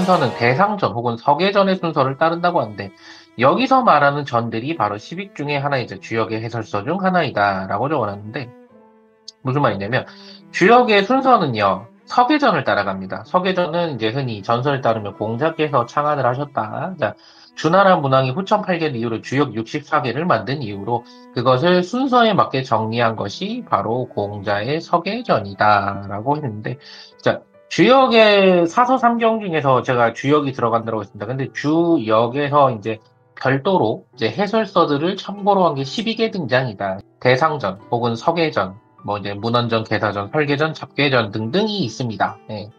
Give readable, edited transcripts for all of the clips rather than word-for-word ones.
순서는 대상전 혹은 서계전의 순서를 따른다고 하는데 여기서 말하는 전들이 바로 10익 중에 하나이자 주역의 해설서 중 하나이다라고 적어놨는데 무슨 말이냐면 주역의 순서는요. 서계전을 따라갑니다. 서계전은 이제 흔히 전설에 따르면 공자께서 창안을 하셨다. 자, 주나라 문왕이 후천 8개를 이후로 주역 64개를 만든 이후로 그것을 순서에 맞게 정리한 것이 바로 공자의 서계전이다라고 했는데 자, 주역의 사서 3경 중에서 제가 주역이 들어간다고 했습니다. 근데 주역에서 이제 별도로 이제 해설서들을 참고로 한 게 12개 등장이다. 대상전 혹은 서계전 뭐 이제 문헌전, 계사전, 설계전, 잡계전 등등이 있습니다. 예.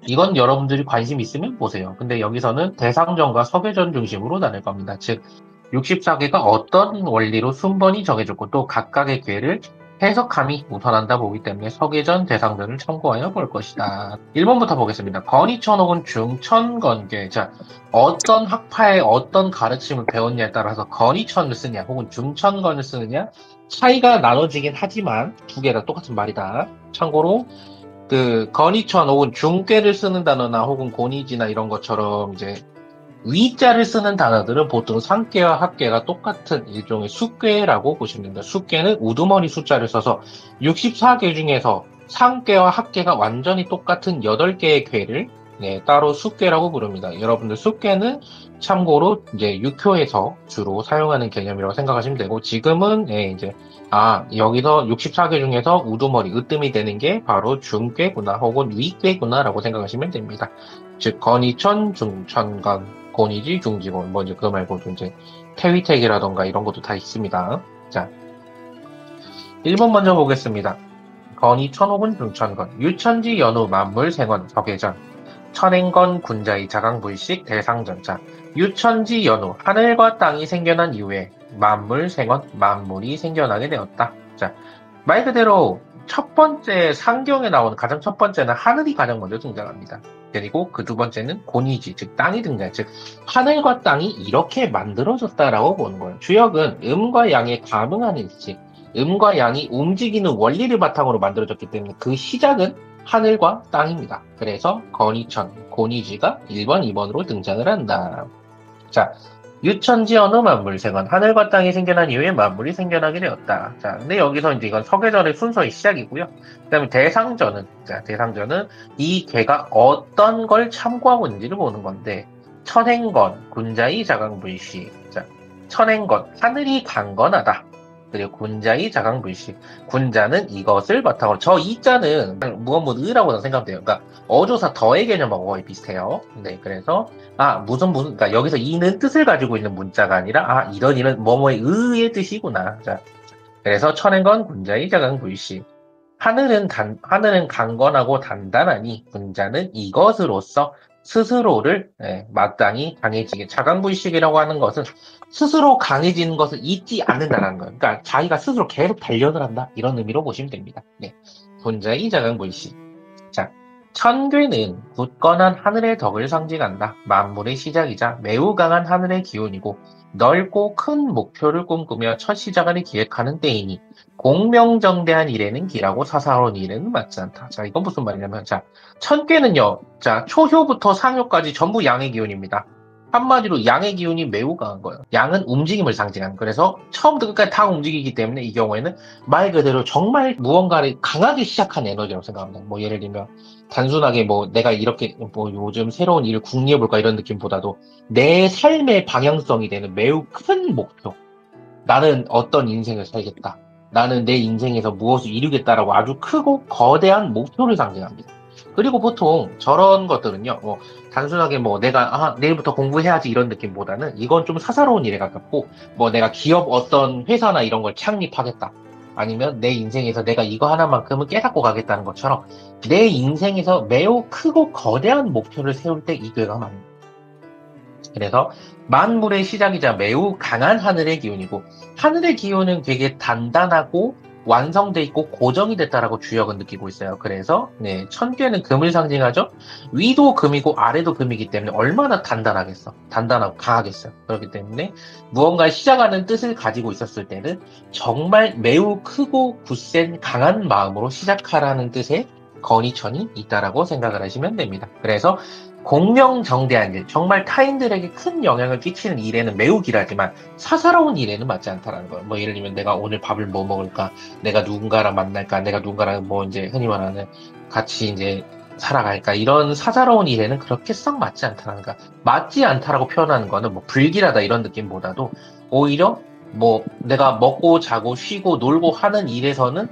이건 여러분들이 관심 있으면 보세요. 근데 여기서는 대상전과 서계전 중심으로 나눌 겁니다. 즉 64개가 어떤 원리로 순번이 정해졌고 또 각각의 괴를 해석함이 우선한다 보기 때문에 서계전, 대상전을 참고하여 볼 것이다. 1번부터 보겠습니다. 건이천 혹은 중천건괴. 자, 어떤 학파의 어떤 가르침을 배웠냐에 따라서 건이천을 쓰냐 혹은 중천건을 쓰느냐 차이가 나눠지긴 하지만 두 개 다 똑같은 말이다. 참고로 그 건이천 혹은 중괴를 쓰는 단어나 혹은 고니지나 이런 것처럼 이제 위자를 쓰는 단어들은 보통 상괴와 합괴가 똑같은 일종의 숙괴라고 보시면 됩니다. 숙괴는 우두머리 숫자를 써서 64개 중에서 상괴와 합괴가 완전히 똑같은 8개의 괴를 따로 숙괴라고 부릅니다. 여러분들 숙괴는 참고로 이제 육효에서 주로 사용하는 개념이라고 생각하시면 되고 지금은 이제 여기서 64개 중에서 우두머리 으뜸이 되는 게 바로 중괴구나 혹은 위괴구나라고 생각하시면 됩니다. 즉 건이천, 중천건 곤이지 중지곤 뭐 이제 그거 말고도 이제 태위택이라던가 이런 것도 다 있습니다. 자, 1번 먼저 보겠습니다. 건이 천혹은 중천건 유천지 연우 만물생원 서계전 천행건 군자의 자강불식 대상전자 유천지 연우 하늘과 땅이 생겨난 이후에 만물생원 만물이 생겨나게 되었다. 자, 말 그대로 첫 번째 상경에 나오는 가장 첫 번째는 하늘이 가장 먼저 등장합니다. 그리고 그 두 번째는 곤이지, 즉 땅이 등장, 즉 하늘과 땅이 이렇게 만들어졌다라고 보는 거예요. 주역은 음과 양에 감응하는 일치, 음과 양이 움직이는 원리를 바탕으로 만들어졌기 때문에 그 시작은 하늘과 땅입니다. 그래서 건이천, 곤이지가 1번, 2번으로 등장을 한다. 자, 유천지 어느 만물생은 하늘과 땅이 생겨난 이후에 만물이 생겨나게 되었다. 자, 근데 여기서 이제 이건 서계전의 순서의 시작이고요. 그 다음에 대상전은, 대상전은 이 괴가 어떤 걸 참고하고 있는지를 보는 건데, 천행건, 군자의 자강불시. 자, 천행건, 하늘이 강건하다. 그리고 군자의 자강불시. 군자는 이것을 바탕으로, 저 이자는 무엇무엇이라고 생각하면 돼요. 그러니까 어조사 더의 개념하고 거의 비슷해요. 네, 그래서 그러니까 여기서 이는 뜻을 가지고 있는 문자가 아니라, 이런 뭐뭐의 의의 뜻이구나. 자, 그래서 천행건 군자의 자강불시. 하늘은 강건하고 단단하니 군자는 이것으로서 스스로를 마땅히 강해지게 자강불식이라고 하는 것은 스스로 강해지는 것을 잊지 않는다는 거예요. 그러니까 자기가 스스로 계속 단련을 한다 이런 의미로 보시면 됩니다. 네. 군자의 자강불식. 자, 천괴는 굳건한 하늘의 덕을 상징한다. 만물의 시작이자 매우 강한 하늘의 기운이고 넓고 큰 목표를 꿈꾸며 첫 시작을 기획하는 때이니 공명정대한 일에는 기라고 사사로운 일에는 맞지 않다. 자, 이건 무슨 말이냐면 자, 천괴는요. 자, 초효부터 상효까지 전부 양의 기운입니다. 한마디로 양의 기운이 매우 강한 거예요. 양은 움직임을 상징하는. 그래서 처음부터 끝까지 다 움직이기 때문에 이 경우에는 말 그대로 정말 무언가를 강하게 시작한 에너지라고 생각합니다. 뭐 예를 들면 단순하게 뭐 내가 이렇게 뭐 요즘 새로운 일을 궁리해볼까 이런 느낌보다도 내 삶의 방향성이 되는 매우 큰 목표. 나는 어떤 인생을 살겠다. 나는 내 인생에서 무엇을 이루겠다라고 아주 크고 거대한 목표를 상징합니다. 그리고 보통 저런 것들은요, 단순하게 내가, 내일부터 공부해야지 이런 느낌보다는 이건 좀 사사로운 일에 가깝고, 내가 기업 어떤 회사나 이런 걸 창립하겠다. 아니면 내 인생에서 내가 이거 하나만큼은 깨닫고 가겠다는 것처럼 내 인생에서 매우 크고 거대한 목표를 세울 때 이 괴가 많습니다. 그래서 만물의 시작이자 매우 강한 하늘의 기운이고 하늘의 기운은 되게 단단하고 완성돼 있고 고정이 됐다라고 주역은 느끼고 있어요. 그래서 천괴는 금을 상징하죠. 위도 금이고 아래도 금이기 때문에 얼마나 단단하겠어. 단단하고 강하겠어요. 그렇기 때문에 무언가 시작하는 뜻을 가지고 있었을 때는 정말 매우 크고 굳센 강한 마음으로 시작하라는 뜻의 건이천이 있다라고 생각을 하시면 됩니다. 그래서 공명정대한 일, 정말 타인들에게 큰 영향을 끼치는 일에는 매우 길하지만 사사로운 일에는 맞지 않다라는 거예요. 뭐 예를 들면 내가 오늘 밥을 뭐 먹을까, 내가 누군가랑 만날까, 내가 누군가랑 뭐 이제 흔히 말하는 같이 이제 살아갈까, 이런 사사로운 일에는 그렇게 썩 맞지 않다라는 거. 맞지 않다라고 표현하는 거는 뭐 불길하다 이런 느낌보다도 오히려 뭐 내가 먹고 자고 쉬고 놀고 하는 일에서는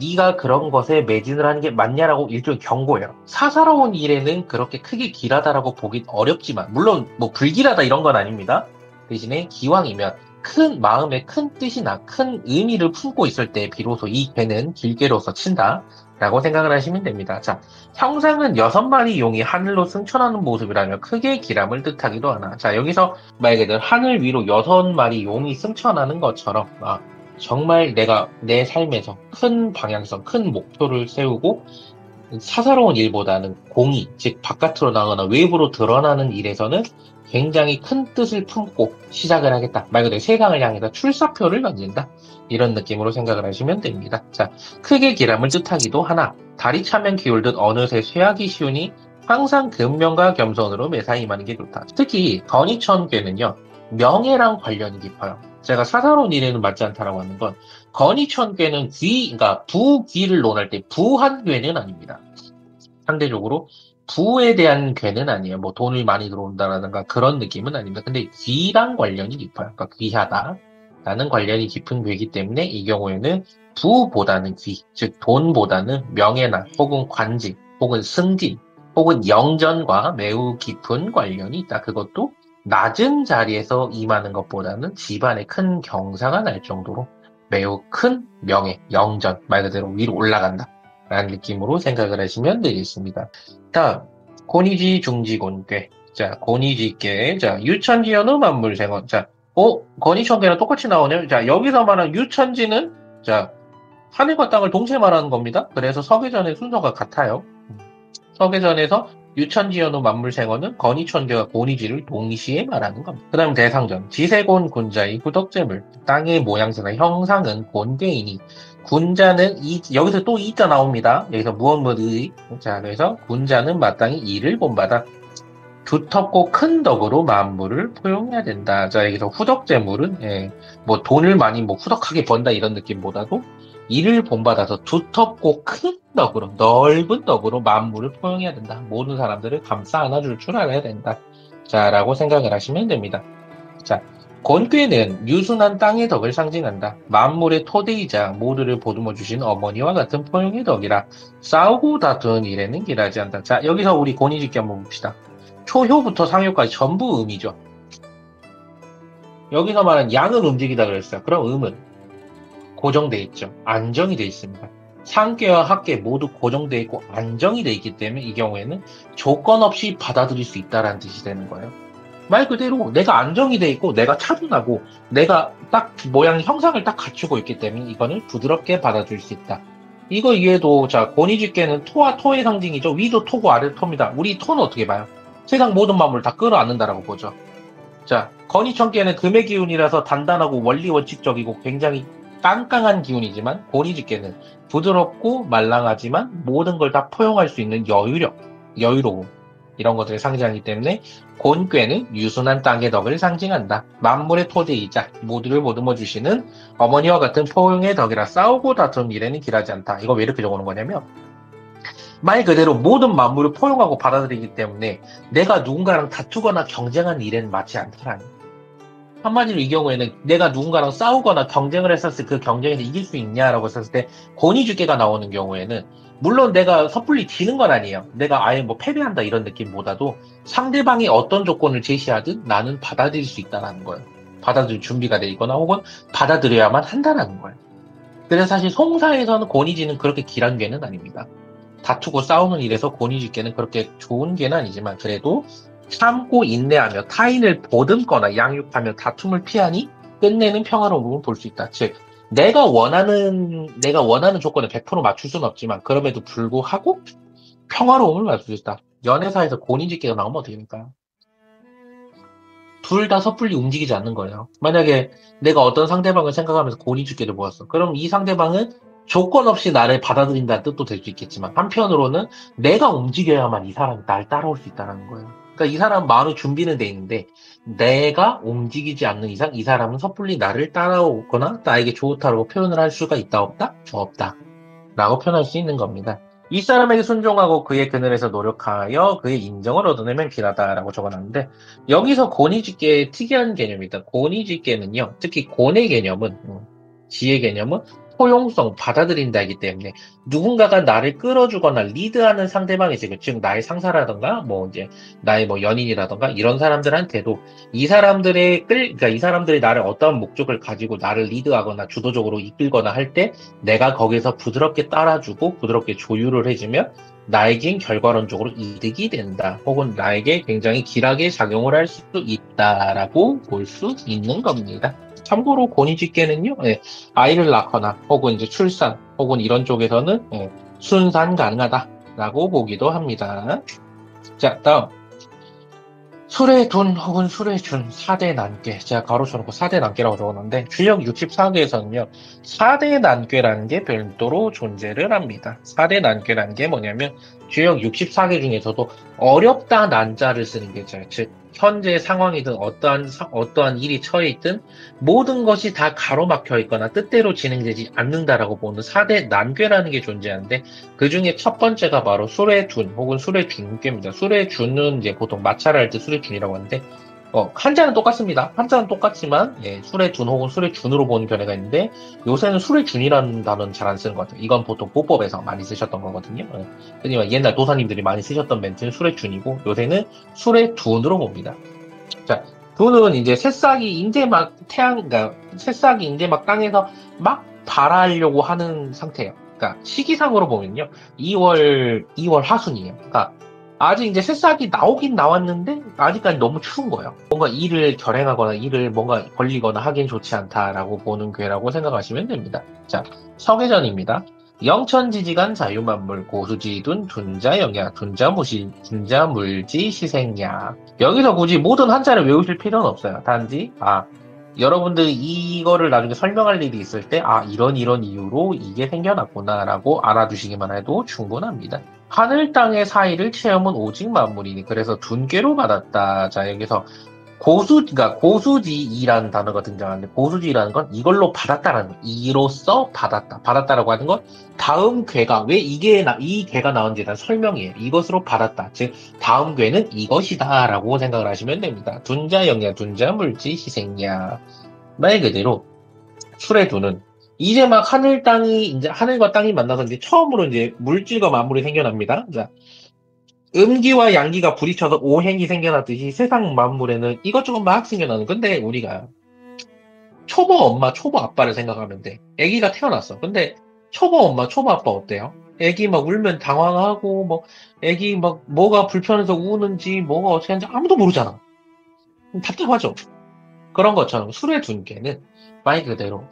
네가 그런 것에 매진을 하는 게 맞냐라고 일종의 경고예요. 사사로운 일에는 그렇게 크게 길하다라고 보긴 어렵지만, 물론 뭐 불길하다 이런 건 아닙니다. 대신에 기왕이면 큰 마음에 큰 뜻이나 큰 의미를 품고 있을 때 비로소 이 괴는 길게로서 친다. 라고 생각을 하시면 됩니다. 자, 형상은 6마리 용이 하늘로 승천하는 모습이라며 크게 기람을 뜻하기도 하나. 자, 여기서 말 그대로 하늘 위로 6마리 용이 승천하는 것처럼, 정말 내가 내 삶에서 큰 방향성, 큰 목표를 세우고 사사로운 일보다는 공의, 즉 바깥으로 나거나 외부로 드러나는 일에서는 굉장히 큰 뜻을 품고 시작을 하겠다. 말 그대로 세상을 향해서 출사표를 던진다. 이런 느낌으로 생각을 하시면 됩니다. 자, 크게 기람을 뜻하기도 하나 다리 차면 기울듯 어느새 쇠하기 쉬우니 항상 근면과 겸손으로 매사 임하는 게 좋다. 특히 건이천괴는요. 명예랑 관련이 깊어요. 제가 사사로운 일에는 맞지 않다라고 하는 건 건이천괴는 그러니까 부귀를 논할 때 부한 괴는 아닙니다. 상대적으로 부에 대한 괴는 아니에요. 뭐 돈을 많이 들어온다라든가 그런 느낌은 아닙니다. 근데 귀랑 관련이 깊어요. 그러니까 귀하다라는 관련이 깊은 괴이기 때문에 이 경우에는 부보다는 귀, 즉 돈보다는 명예나 혹은 관직, 혹은 승진, 혹은 영전과 매우 깊은 관련이 있다. 그것도 낮은 자리에서 임하는 것보다는 집안에 큰 경사가 날 정도로 매우 큰 명예, 영전, 말 그대로 위로 올라간다. 라는 느낌으로 생각을 하시면 되겠습니다. 다음, 고니지 중지곤괴. 자, 고니지께, 자, 유천지연의 만물생원. 자, 건이천괴랑 똑같이 나오네요. 자, 여기서 말하는 유천지는, 자, 하늘과 땅을 동시에 말하는 겁니다. 그래서 서계전의 순서가 같아요. 서계전에서 유천지연의 만물생원은 건이천괴와 고니지를 동시에 말하는 겁니다. 그 다음 대상전. 지세곤 군자의 후덕재물. 땅의 모양새나 형상은 곤괴이니 군자는 여기서 또 이자 나옵니다. 여기서 무엇무의. 자, 그래서 군자는 마땅히 이를 본받아 두텁고 큰 덕으로 만물을 포용해야 된다. 자, 여기서 후덕재물은, 뭐 돈을 많이 뭐 후덕하게 번다 이런 느낌보다도 이를 본받아서 두텁고 큰 덕으로, 넓은 덕으로 만물을 포용해야 된다. 모든 사람들을 감싸 안아줄 줄 알아야 된다. 자, 라고 생각을 하시면 됩니다. 자, 곤괴는 유순한 땅의 덕을 상징한다. 만물의 토대이자 모두를 보듬어 주신 어머니와 같은 포용의 덕이라 싸우고 다투는 일에는 길하지 않다. 자, 여기서 우리 고니짓기 한번 봅시다. 초효부터 상효까지 전부 음이죠. 여기서 말하는 양은 움직이다 그랬어요. 그럼 음은 고정돼 있죠. 안정이 돼 있습니다. 상계와 학계 모두 고정돼 있고 안정이 돼 있기 때문에 이 경우에는 조건 없이 받아들일 수 있다라는 뜻이 되는 거예요. 말 그대로 내가 안정이 돼 있고 내가 차분하고 내가 딱 모양 형상을 딱 갖추고 있기 때문에 이거는 부드럽게 받아줄 수 있다. 이거 이해도 자 고니집계는 토와 토의 상징이죠. 위도 토고 아래도 토입니다. 우리 토는 어떻게 봐요? 세상 모든 만물을 다 끌어안는다라고 보죠. 자 건이천계는 금의 기운이라서 단단하고 원리 원칙적이고 굉장히 깡깡한 기운이지만 고니집계는 부드럽고 말랑하지만 모든 걸 다 포용할 수 있는 여유로움 이런 것들을 상징하기 때문에 곤괴는 유순한 땅의 덕을 상징한다. 만물의 토대이자 모두를 보듬어 주시는 어머니와 같은 포용의 덕이라 싸우고 다투는 일에는 길하지 않다. 이거 왜 이렇게 적어놓은 거냐면 말 그대로 모든 만물을 포용하고 받아들이기 때문에 내가 누군가랑 다투거나 경쟁하는 일에는 맞지 않다라는 한마디로 이 경우에는 내가 누군가랑 싸우거나 경쟁을 했었을 그 경쟁에서 이길 수 있냐라고 했었을 때 권위주계가 나오는 경우에는 물론 내가 섣불리 지는 건 아니에요. 내가 아예 뭐 패배한다 이런 느낌보다도 상대방이 어떤 조건을 제시하든 나는 받아들일 수 있다는 거예요. 받아들일 준비가 돼 있거나 혹은 받아들여야만 한다는 거예요. 그래서 사실 송사에서는 권위지는 그렇게 길한 괴는 아닙니다. 다투고 싸우는 일에서 권위지계는 그렇게 좋은 괴는 아니지만 그래도 참고 인내하며 타인을 보듬거나 양육하며 다툼을 피하니 끝내는 평화로움을 볼 수 있다. 즉 내가 원하는 조건을 100% 맞출 수는 없지만 그럼에도 불구하고 평화로움을 맞을 수 있다. 연애사에서 고니짓기가 나오면 어떻게 됩니까? 둘 다 섣불리 움직이지 않는 거예요. 만약에 내가 어떤 상대방을 생각하면서 고니짓기를 모았어. 그럼 이 상대방은 조건 없이 나를 받아들인다는 뜻도 될 수 있겠지만 한편으로는 내가 움직여야만 이 사람이 날 따라올 수 있다는 거예요. 그러니까 이 사람 마음의 준비는 돼 있는데 내가 움직이지 않는 이상 이 사람은 섣불리 나를 따라오거나 나에게 좋다라고 표현을 할 수가 있다 없다? 없다. 라고 표현할 수 있는 겁니다. 이 사람에게 순종하고 그의 그늘에서 노력하여 그의 인정을 얻어내면 길하다라고 적어놨는데 여기서 권위집계의 특이한 개념이다. 권위집계는요. 특히 권의 개념은 지의 개념은 포용성, 받아들인다이기 때문에 누군가가 나를 끌어주거나 리드하는 상대방이 있어요. 즉 나의 상사라던가 뭐 이제 나의 뭐 연인이라던가 이런 사람들한테도 이 사람들의 그러니까 이 사람들이 나를 어떤 목적을 가지고 나를 리드하거나 주도적으로 이끌거나 할 때 내가 거기서 부드럽게 따라주고 부드럽게 조율을 해주면 나에겐 결과론적으로 이득이 된다. 혹은 나에게 굉장히 길하게 작용을 할 수 있다라고 볼 수 있는 겁니다. 참고로 권위집계는요, 아이를 낳거나 혹은 이제 출산 혹은 이런 쪽에서는 순산 가능하다라고 보기도 합니다. 자, 다음 술의 둔 혹은 술의 준 4대 난괴. 제가 가로쳐놓고 4대 난괴라고 적었는데 주역 64개에서는요. 4대 난괴라는 게 별도로 존재를 합니다. 4대 난괴라는 게 뭐냐면 주역 64개 중에서도 어렵다 난자를 쓰는 게 있잖아요. 즉 현재 상황이든 어떠한 일이 처해 있든 모든 것이 다 가로막혀 있거나 뜻대로 진행되지 않는다라고 보는 4대 난괴라는 게 존재하는데 그 중에 첫 번째가 바로 술의 둔 혹은 술의 준괴입니다. 술의 준은 이제 보통 마찰을 할 때 술의 준이라고 하는데 한자는 똑같습니다. 한자는 똑같지만 술의 둔 혹은 술의 준으로 보는 견해가 있는데 요새는 술의 준이라는 단어는 잘 안 쓰는 것 같아요. 이건 보통 보법에서 많이 쓰셨던 거거든요. 하지만 옛날 도사님들이 많이 쓰셨던 멘트는 술의 준이고 요새는 술의 둔으로 봅니다. 자, 둔은 이제 새싹이 이제 막 그러니까 새싹이 이제 막 땅에서 막 발하려고 하는 상태예요. 그러니까 시기상으로 보면요. 2월 하순이에요. 그러니까 아직 이제 새싹이 나오긴 나왔는데 아직까지 너무 추운 거예요. 뭔가 일을 결행하거나 일을 뭔가 벌리거나 하긴 좋지 않다라고 보는 괴라고 생각하시면 됩니다. 자, 서계전입니다. 영천지지간 자유만물 고수지둔 둔자영야 둔자무시 둔자물지 시생야. 여기서 굳이 모든 한자를 외우실 필요는 없어요. 단지 여러분들이 이거를 나중에 설명할 일이 있을 때 이런 이유로 이게 생겨났구나라고 알아두시기만 해도 충분합니다. 하늘 땅의 사이를 체험은 오직 만물이니 그래서 둔괴로 받았다. 자, 여기서 그러니까 고수지이라는 단어가 등장하는데 고수지라는 건 이걸로 받았다라는 거. 이로써 받았다. 받았다라고 하는 건 다음 괴가 왜 이 괴가 나온지에 대한 설명이에요. 이것으로 받았다. 즉 다음 괴는 이것이다라고 생각을 하시면 됩니다. 둔자영야 둔자물지 희생야. 말 그대로 술의 두는 이제 막 하늘과 땅이 만나서 이제 처음으로 이제 물질과 만물이 생겨납니다. 자, 음기와 양기가 부딪혀서 오행이 생겨났듯이 세상 만물에는 이것저것 막 생겨나는. 근데 우리가 초보 엄마, 초보 아빠를 생각하면 돼. 아기가 태어났어. 근데 초보 엄마, 초보 아빠 어때요? 아기 막 울면 당황하고 아기 막 뭐가 불편해서 우는지 뭐가 어떻게 하는지 아무도 모르잖아. 답답하죠. 그런 것처럼 술의 둔께는 말 그대로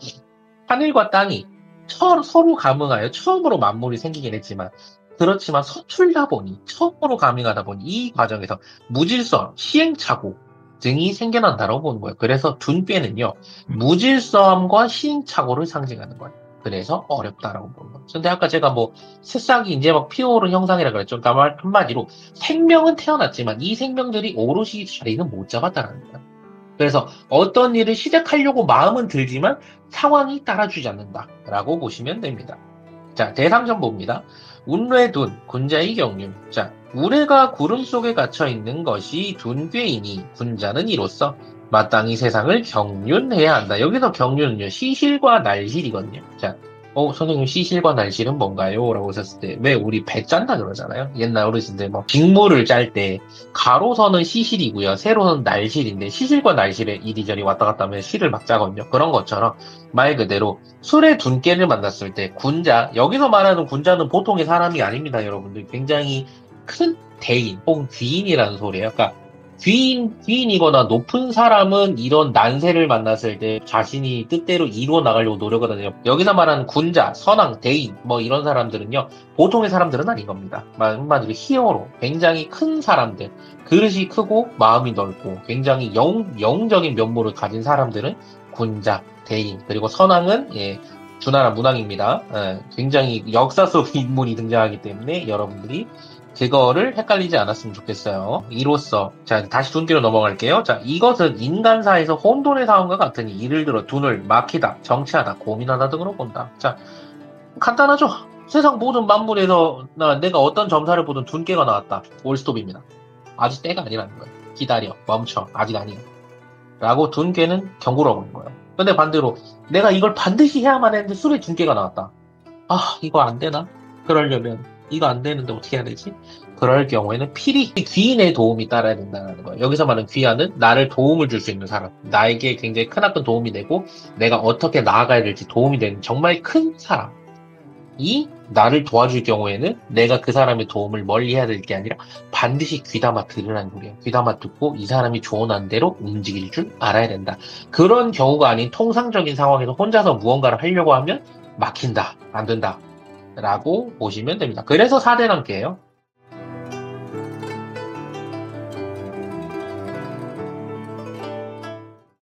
하늘과 땅이 서로 감응하여 처음으로 만물이 생기긴 했지만 그렇지만 서툴다 보니 처음으로 감행하다 보니 이 과정에서 무질서, 시행착오 등이 생겨난다고 보는 거예요. 그래서 둔꾀는요 무질서함과 시행착오를 상징하는 거예요. 그래서 어렵다라고 보는 거예요. 근데 아까 제가 새싹이 이제 막 피어오른 형상이라 그랬죠. 그러니까 한마디로 생명은 태어났지만 이 생명들이 오롯이 자리는 못 잡았다는 거예요. 그래서 어떤 일을 시작하려고 마음은 들지만 상황이 따라주지 않는다라고 보시면 됩니다. 자, 대상전보입니다. 운뢰둔, 군자의 경륜. 자, 우레가 구름 속에 갇혀 있는 것이 둔괴이니 군자는 이로써 마땅히 세상을 경륜해야 한다. 여기서 경륜은요, 시실과 날실이거든요. 자, 선생님 시실과 날실은 뭔가요? 라고 하셨을 때 왜 우리 배 짠다 그러잖아요. 옛날 어르신들 직무를 짤 때 가로선은 시실이고요. 세로는 날실인데 시실과 날실에 이리저리 왔다 갔다 하면 실을 막 짜거든요. 그런 것처럼 말 그대로 술의 둔깨를 만났을 때 군자, 여기서 말하는 군자는 보통의 사람이 아닙니다. 여러분들 굉장히 큰 대인 혹은 귀인이라는 소리예요. 그러니까 귀인이거나 높은 사람은 이런 난세를 만났을 때 자신이 뜻대로 이루어 나가려고 노력을 하거든요. 여기서 말하는 군자, 선왕, 대인 이런 사람들은요. 보통의 사람들은 아닌 겁니다. 한마디로 히어로, 굉장히 큰 사람들, 그릇이 크고 마음이 넓고 굉장히 영적인 면모를 가진 사람들은 군자, 대인, 그리고 선왕은 주나라 문왕입니다. 굉장히 역사 속 인물이 등장하기 때문에 여러분들이 그거를 헷갈리지 않았으면 좋겠어요. 이로써 자 다시 둔기로 넘어갈게요. 자 이것은 인간사에서 혼돈의 상황과 같으니 예를 들어 둔을 막히다, 정치하다, 고민하다 등으로 본다. 자 간단하죠. 세상 모든 만물에서 내가 어떤 점사를 보든 둔계가 나왔다. 올스톱입니다. 아직 때가 아니라는 거예요. 기다려, 멈춰, 아직 아니야. 라고 둔계는 경고를 하고 있는 거예요. 근데 반대로 내가 이걸 반드시 해야만 했는데 술에 둔계가 나왔다. 아 이거 안 되나? 그러려면 이거 안 되는데 어떻게 해야 되지? 그럴 경우에는 필히 귀인의 도움이 따라야 된다는 거예요. 여기서 말하는 귀하는 나를 도움을 줄 수 있는 사람, 나에게 굉장히 크나큰 도움이 되고 내가 어떻게 나아가야 될지 도움이 되는 정말 큰 사람이 나를 도와줄 경우에는 내가 그 사람의 도움을 멀리 해야 될 게 아니라 반드시 귀담아 들으라는 거예요. 귀담아 듣고 이 사람이 조언한 대로 움직일 줄 알아야 된다. 그런 경우가 아닌 통상적인 상황에서 혼자서 무언가를 하려고 하면 막힌다, 안 된다 라고 보시면 됩니다. 그래서 4대단계예요.